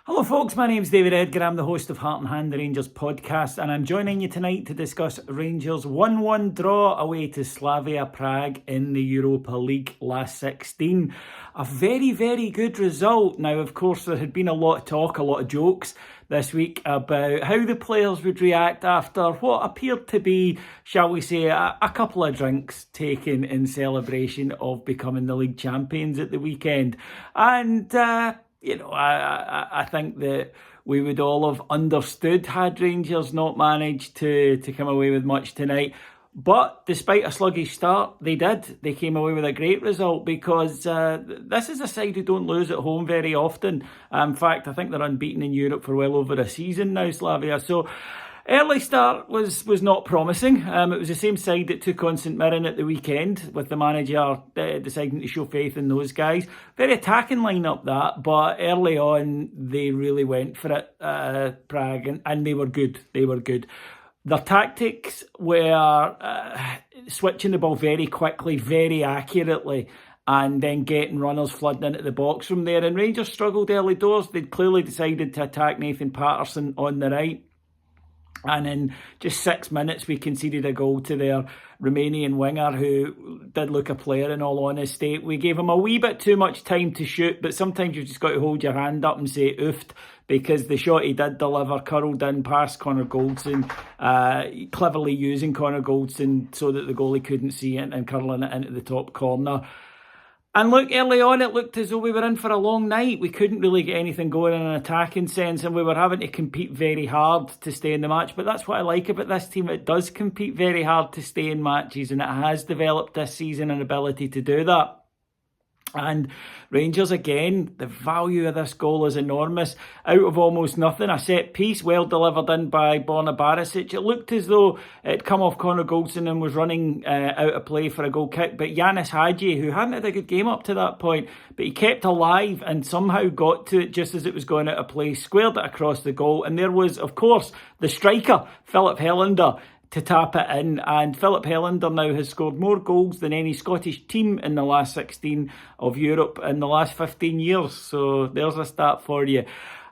Hello folks, my name's David Edgar, I'm the host of Heart and Hand, the Rangers podcast, and I'm joining you tonight to discuss Rangers' 1-1 draw away to Slavia Prague in the Europa League last 16. A very, very good result. Now, of course, there had been a lot of talk, a lot of jokes this week about how the players would react after what appeared to be, shall we say, a couple of drinks taken in celebration of becoming the league champions at the weekend. And I think that we would all have understood had Rangers not managed to come away with much tonight. But despite a sluggish start, they did. They came away with a great result because this is a side who don't lose at home very often. In fact, I think they're unbeaten in Europe for well over a season now, Slavia. So early start was not promising. It was the same side that took on St Mirren at the weekend, with the manager deciding to show faith in those guys. Very attacking lineup that, but early on they really went for it, Prague, and they were good. They were good. Their tactics were switching the ball very quickly, very accurately, and then getting runners flooding into the box from there. And Rangers struggled early doors. They'd clearly decided to attack Nathan Patterson on the right. And in just 6 minutes, we conceded a goal to their Romanian winger, who did look a player in all honesty. We gave him a wee bit too much time to shoot, but sometimes you've just got to hold your hand up and say oofed, because the shot he did deliver curled in past Connor Goldson, cleverly using Connor Goldson so that the goalie couldn't see it and curling it into the top corner. And look, early on it looked as though we were in for a long night. We couldn't really get anything going in an attacking sense, and we were having to compete very hard to stay in the match. But that's what I like about this team. It does compete very hard to stay in matches, and it has developed this season an ability to do that. And Rangers, again, the value of this goal is enormous. Out of almost nothing, a set piece, well delivered in by Borna Barisic. It looked as though it'd come off Connor Goldson and was running out of play for a goal kick. But Yanis Hadji, who hadn't had a good game up to that point, but he kept alive and somehow got to it just as it was going out of play, squared it across the goal. And there was, of course, the striker, Philip Helander, to tap it in. And Philip Helander now has scored more goals than any Scottish team in the last 16 of Europe in the last 15 years. So there's a stat for you.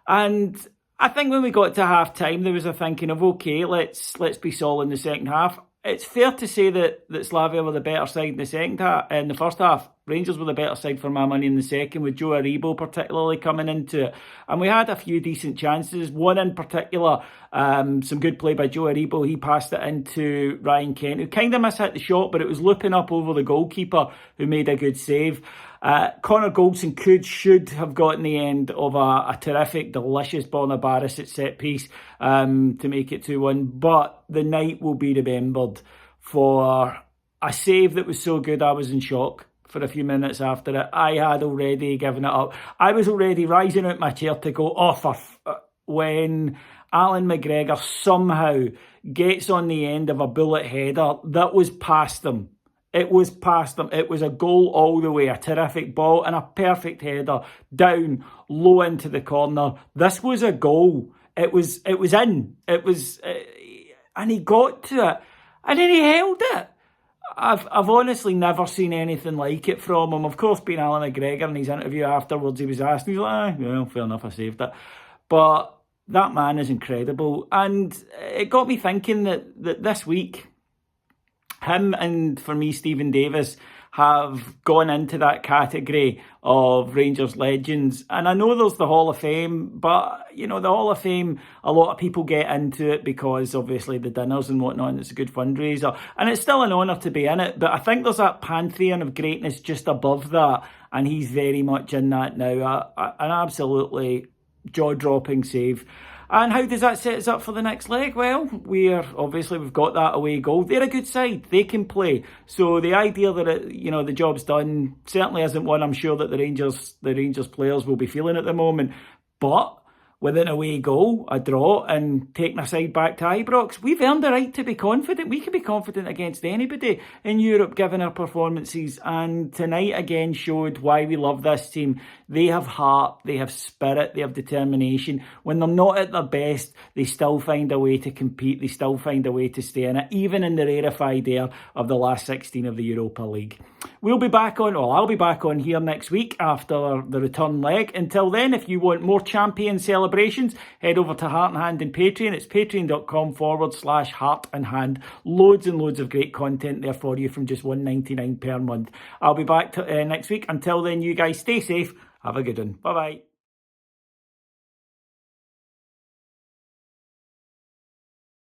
And I think when we got to half time, there was a thinking of, okay, let's be solid in the second half. It's fair to say that Slavia were the better side in the first half. Rangers were the better side for my money in the second, with Joe Aribo particularly coming into it. And we had a few decent chances. One in particular, some good play by Joe Aribo. He passed it into Ryan Kent, who kind of mishit the shot, but it was looping up over the goalkeeper, who made a good save. Connor Goldson should have gotten the end of a terrific, delicious Borna Barisic set piece to make it 2-1. But the night will be remembered for a save that was so good I was in shock for a few minutes after it. I had already given it up. I was already rising out my chair to go off when Allan McGregor somehow gets on the end of a bullet header that was past them. It was past them. It was a goal all the way, a terrific ball and a perfect header down low into the corner. This was a goal. It was in. And he got to it, and then he held it. I've honestly never seen anything like it from him. Of course, being Allan McGregor, in his interview afterwards, he was asked, he's like, well, fair enough, I saved it. But that man is incredible. And it got me thinking that this week, him and, for me, Stephen Davis have gone into that category of Rangers legends. And I know there's the Hall of Fame, but, the Hall of Fame, a lot of people get into it because, obviously, the dinners and whatnot, and it's a good fundraiser. And it's still an honour to be in it, but I think there's that pantheon of greatness just above that, and he's very much in that now. An absolutely jaw-dropping save. And how does that set us up for the next leg? Well, we've got that away goal. They're a good side. They can play. So the idea that the job's done certainly isn't one I'm sure that the Rangers players will be feeling at the moment. But with an away goal, a draw, and taking our side back to Ibrox. We've earned the right to be confident. We can be confident against anybody in Europe given our performances, and tonight again showed why we love this team. They have heart, they have spirit, they have determination. When they're not at their best, they still find a way to compete, they still find a way to stay in it, even in the rarefied air of the last 16 of the Europa League. I'll be back on here next week after the return leg. Until then, if you want more champion celebrations, head over to Heart and Hand and Patreon. It's patreon.com/Heart and Hand. Loads and loads of great content there for you from just $1.99 per month. I'll be back next week. Until then, you guys stay safe. Have a good one. Bye-bye.